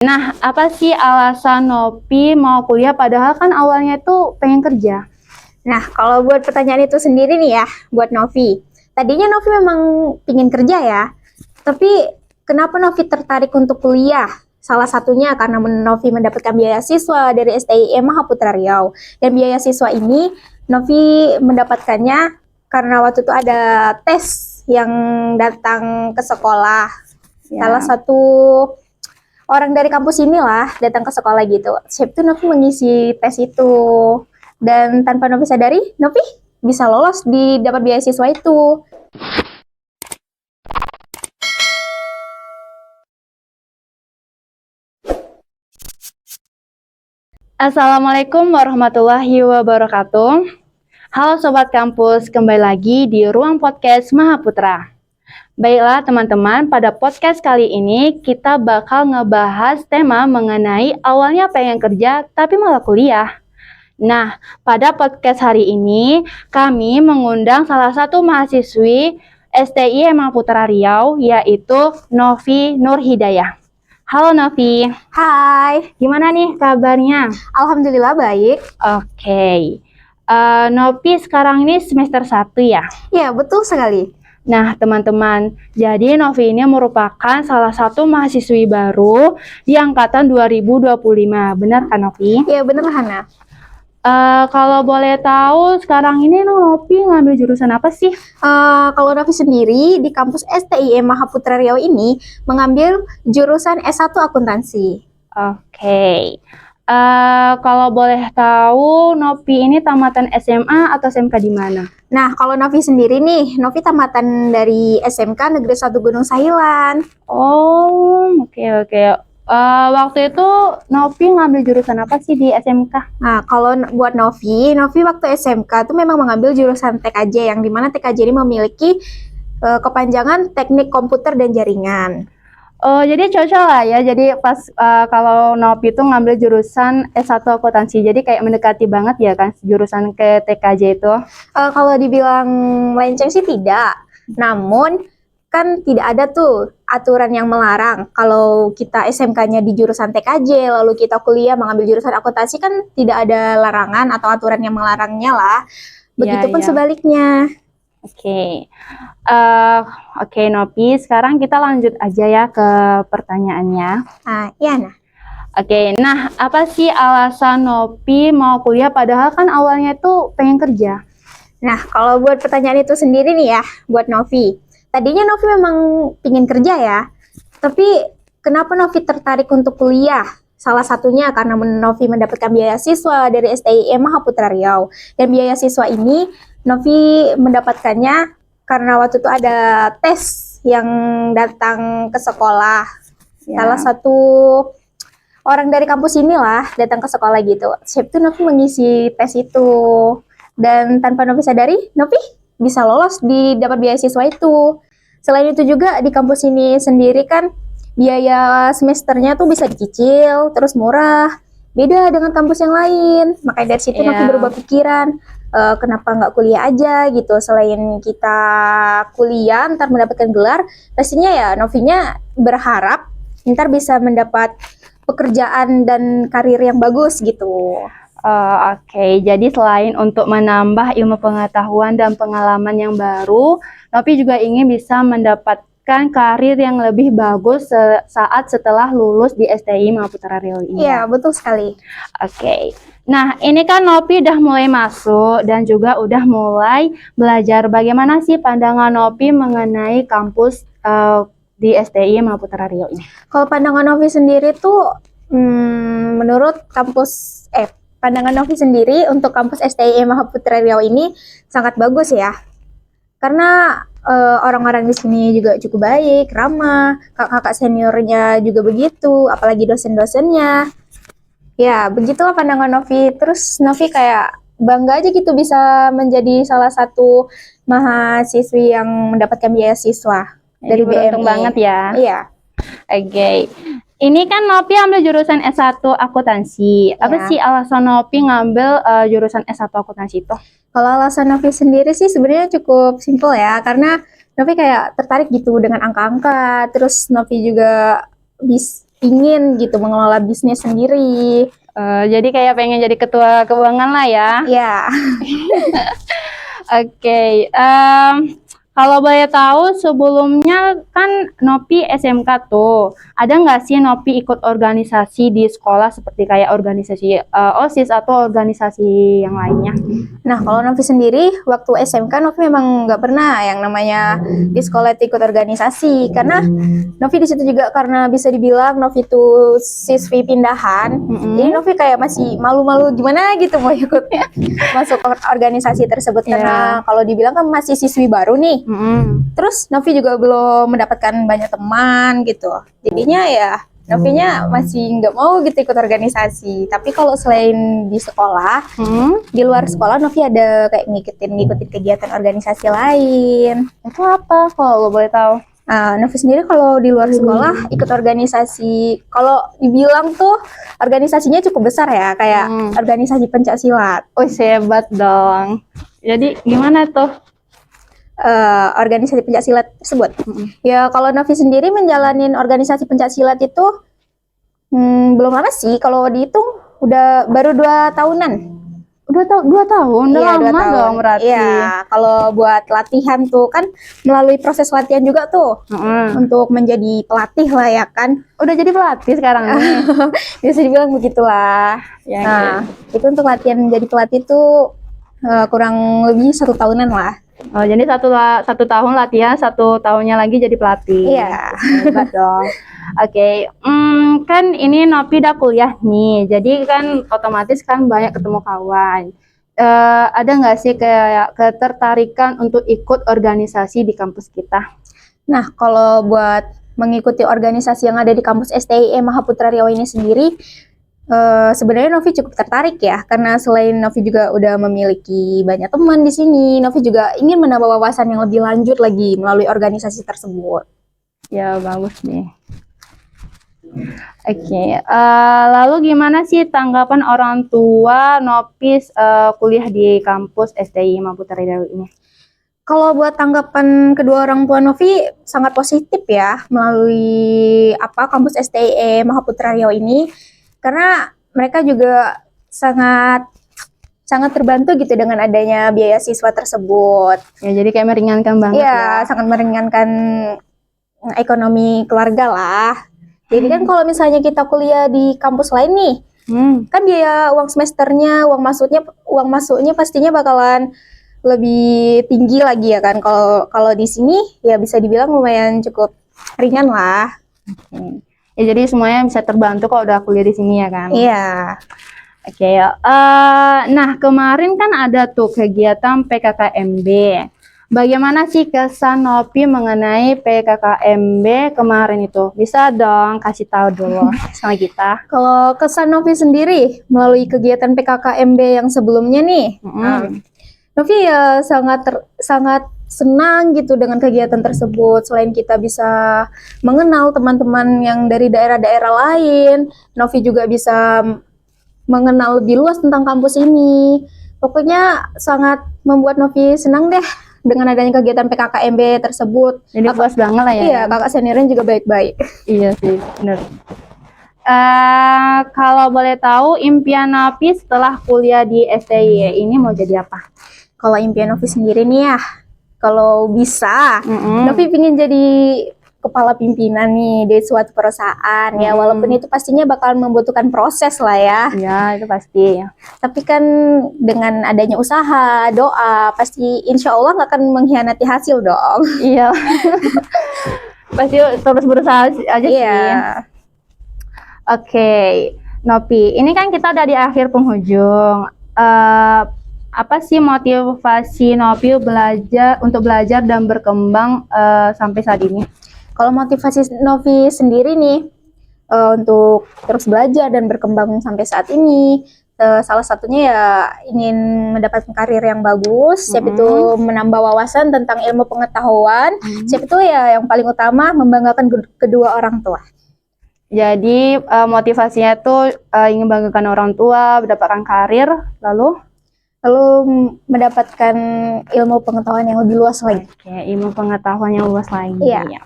Nah, apa sih alasan Nopi mau kuliah padahal kan awalnya tuh pengen kerja? Nah, kalau buat pertanyaan itu sendiri nih ya, buat Novi. Tadinya Novi memang pingin kerja ya, tapi kenapa Novi tertarik untuk kuliah? Salah satunya karena Novi mendapatkan beasiswa dari STIM Mahaputra Riau. Dan beasiswa ini Novi mendapatkannya karena waktu itu ada tes yang datang ke sekolah. Ya. Salah satu orang dari kampus inilah datang ke sekolah gitu. Siap tuh Novi mengisi tes itu. Dan tanpa Novi sadari, Novi bisa lolos di dapat beasiswa itu. Assalamualaikum warahmatullahi wabarakatuh. Halo Sobat Kampus, kembali lagi di Ruang Podcast Mahaputra. Baiklah teman-teman, pada podcast kali ini kita bakal ngebahas tema mengenai awalnya pengen kerja tapi malah kuliah. Nah, pada podcast hari ini kami mengundang salah satu mahasiswi STIM Mahaputra Riau yaitu Novi Nurhidayah. Halo Novi. Hai, Gimana nih kabarnya? alhamdulillah baik. Oke. Novi sekarang ini semester 1 ya? Ya, betul sekali. Nah, teman-teman, jadi Novi ini merupakan salah satu mahasiswi baru di angkatan 2025. Benar kan Novi? Ya, benar Hana. Kalau boleh tahu, sekarang ini Novi ngambil jurusan apa sih? Kalau Novi sendiri di kampus STIM Mahaputra Riau ini mengambil jurusan S1 akuntansi. Oke. Kalau boleh tahu, Novi ini tamatan SMA atau SMK di mana? Nah, kalau Novi sendiri nih, Novi tamatan dari SMK Negeri 1 Gunung Sahilan. Oh, oke. Waktu itu Novi ngambil jurusan apa sih di SMK? Nah, kalau buat Novi waktu SMK tuh memang mengambil jurusan TKJ, yang dimana TKJ ini memiliki kepanjangan Teknik Komputer dan Jaringan. Oh, jadi cocok lah ya. Jadi pas kalau Novi itu ngambil jurusan S1 akuntansi, jadi kayak mendekati banget ya kan jurusan ke TKJ itu. Kalau dibilang melenceng sih tidak, namun kan tidak ada tuh aturan yang melarang. Kalau kita SMK-nya di jurusan TKJ, lalu kita kuliah mengambil jurusan akuntansi, kan tidak ada larangan atau aturan yang melarangnya lah. Begitupun Ya. sebaliknya. Oke. Oke Novi, sekarang kita lanjut aja ya ke pertanyaannya. Nah. Oke, nah apa sih alasan Novi mau kuliah padahal kan awalnya tuh pengen kerja? Nah, kalau buat pertanyaan itu sendiri nih ya, buat Novi. Tadinya Novi memang pingin kerja ya, tapi kenapa Novi tertarik untuk kuliah? Salah satunya karena Novi mendapatkan beasiswa dari STIM Mahaputra Riau. Dan beasiswa ini Novi mendapatkannya karena waktu itu ada tes yang datang ke sekolah. Ya. Salah satu orang dari kampus inilah datang ke sekolah gitu. Siap tuh Novi mengisi tes itu. Dan tanpa Novi sadari, Novi bisa lolos di dapat beasiswa itu. Selain itu juga di kampus ini sendiri kan biaya semesternya tuh bisa dicicil, terus murah. Beda dengan kampus yang lain. Makanya dari situ Novi berubah pikiran, kenapa nggak kuliah aja gitu. Selain kita kuliah, ntar mendapatkan gelar, pastinya ya Novinya berharap ntar bisa mendapat pekerjaan dan karir yang bagus gitu. Oke. Jadi selain untuk menambah ilmu pengetahuan dan pengalaman yang baru, Novi juga ingin bisa mendapatkan karir yang lebih bagus saat setelah lulus di STIM Mahaputra Riau ini. Iya, betul sekali. Oke. Nah, ini kan Novi udah mulai masuk dan juga udah mulai belajar. Bagaimana sih pandangan Novi mengenai kampus di STIM Mahaputra Riau ini? Kalau pandangan Novi sendiri tuh, menurut pandangan Novi sendiri untuk kampus STIM Mahaputra Riau ini sangat bagus ya. Karena orang-orang di sini juga cukup baik, ramah, kakak-kakak seniornya juga begitu, apalagi dosen-dosennya. Ya, begitulah pandangan Novi. Terus Novi kayak bangga aja gitu bisa menjadi salah satu mahasiswi yang mendapatkan beasiswa dari beruntung BMI. banget ya. Iya. Oke. Ini kan Novi ambil jurusan S1 akuntansi. Apa sih alasan Novi ngambil jurusan S1 akuntansi itu? Kalau alasan Novi sendiri sih sebenarnya cukup simpel ya, karena Novi kayak tertarik gitu dengan angka-angka. Terus Novi juga ingin gitu mengelola bisnis sendiri. Jadi kayak pengen jadi ketua keuangan lah ya. Ya, Oke, kalau boleh tahu sebelumnya kan Nopi SMK tuh, ada nggak sih Nopi ikut organisasi di sekolah seperti kayak organisasi OSIS atau organisasi yang lainnya? nah kalau Novi sendiri waktu SMK Novi memang nggak pernah yang namanya di sekolah itu ikut organisasi karena Novi di situ juga karena bisa dibilang Novi itu siswi pindahan, jadi Novi kayak masih malu-malu gimana gitu mau ikut masuk organisasi tersebut karena kalau dibilang kan masih siswi baru nih. Terus Novi juga belum mendapatkan banyak teman gitu. Jadinya ya Novinya masih nggak mau gitu ikut organisasi. Tapi kalau selain di sekolah, di luar sekolah Novi ada kayak ngikutin kegiatan organisasi lain. Itu apa kalau lo boleh tahu? Novi sendiri kalau di luar sekolah ikut organisasi, kalau dibilang tuh organisasinya cukup besar ya, kayak organisasi pencak silat. Oh, hebat dong. Jadi gimana tuh? Organisasi pencak silat tersebut. Ya kalau Novi sendiri menjalanin organisasi pencak silat itu belum lama sih. Kalau dihitung udah baru 2 tahunan. Udah 2 tahun, udah Iya, 2 lama tahun. dong berarti. Iya, kalau buat latihan tuh kan melalui proses latihan juga tuh untuk menjadi pelatih lah ya kan. Udah jadi pelatih sekarang nih. Bisa dibilang begitulah. Ya, Nah, itu untuk latihan menjadi pelatih tuh kurang lebih 1 tahunan lah. Oh, jadi 1 tahun latihan, 1 tahunnya lagi jadi pelatih. Iya. Hebat dong. Oke, kan ini Nopi udah kuliah nih, jadi kan otomatis kan banyak ketemu kawan. Ada nggak sih kayak ketertarikan untuk ikut organisasi di kampus kita? Nah, kalau buat mengikuti organisasi yang ada di kampus STIE Mahaputra Riau ini sendiri, sebenarnya Novi cukup tertarik ya, karena selain Novi juga udah memiliki banyak teman di sini, Novi juga ingin menambah wawasan yang lebih lanjut lagi melalui organisasi tersebut. Ya, bagus nih. Oke, lalu gimana sih tanggapan orang tua Nopis kuliah di kampus STI Mahaputra Riau ini? Kalau buat tanggapan kedua orang tua Novi sangat positif ya melalui kampus STIE Mahaputra Riau ini, karena mereka juga sangat terbantu gitu dengan adanya biaya siswa tersebut. Ya, jadi kayak meringankan banget ya. Sangat meringankan ekonomi keluarga lah. Jadi kan kalau misalnya kita kuliah di kampus lain nih, kan biaya uang semesternya, uang masuknya pastinya bakalan lebih tinggi lagi ya kan. Kalau di sini ya bisa dibilang lumayan cukup ringan lah. Ya, jadi semuanya bisa terbantu kalau udah kuliah di sini ya kan? Iya. Oke, nah kemarin kan ada tuh kegiatan PKKMB. Bagaimana sih kesan Nopi mengenai PKKMB kemarin itu? Bisa dong kasih tahu dulu sama kita. Kalau kesan Novi sendiri melalui kegiatan PKKMB yang sebelumnya nih, Novi ya sangat senang gitu dengan kegiatan tersebut. Selain kita bisa mengenal teman-teman yang dari daerah-daerah lain, Novi juga bisa mengenal lebih luas tentang kampus ini. Pokoknya sangat membuat Novi senang deh dengan adanya kegiatan PKKMB tersebut. Jadi puas banget lah ya. Iya, kakak seniornya juga baik-baik. Iya sih, benar. Kalau boleh tahu impian Novi setelah kuliah di STIE ini mau jadi apa? Kalau impian Novi sendiri nih ya, kalau bisa, Novi ingin jadi kepala pimpinan nih di suatu perusahaan ya, walaupun itu pastinya bakal membutuhkan proses lah ya. Ya, itu pasti. Tapi kan dengan adanya usaha, doa, pasti insya Allah nggak akan mengkhianati hasil dong. Iya. Pasti terus berusaha aja sih. Oke, Nopi, ini kan kita udah di akhir penghujung. Apa sih motivasi Nopi untuk belajar dan berkembang sampai saat ini? Kalau motivasi Novi sendiri nih untuk terus belajar dan berkembang sampai saat ini, salah satunya ya ingin mendapatkan karir yang bagus, siapa itu menambah wawasan tentang ilmu pengetahuan, siapa itu ya yang paling utama membanggakan kedua orang tua. Jadi motivasinya tuh ingin membanggakan orang tua, mendapatkan karir, lalu mendapatkan ilmu pengetahuan yang lebih luas lagi. Oke, ilmu pengetahuan yang luas lagi. Iya.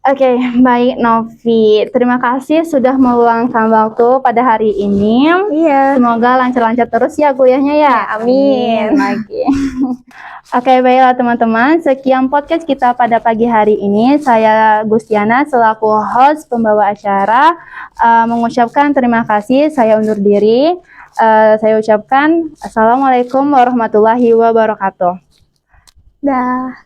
Oke, baik Novi. Terima kasih sudah meluangkan waktu pada hari ini. Iya. Semoga lancar-lancar terus ya kuliahnya ya. Ya, amin. Lagi. Oke, baiklah teman-teman. Sekian podcast kita pada pagi hari ini. Saya Gustiana selaku host pembawa acara mengucapkan terima kasih. Saya undur diri. Saya ucapkan Assalamualaikum warahmatullahi wabarakatuh. Dah.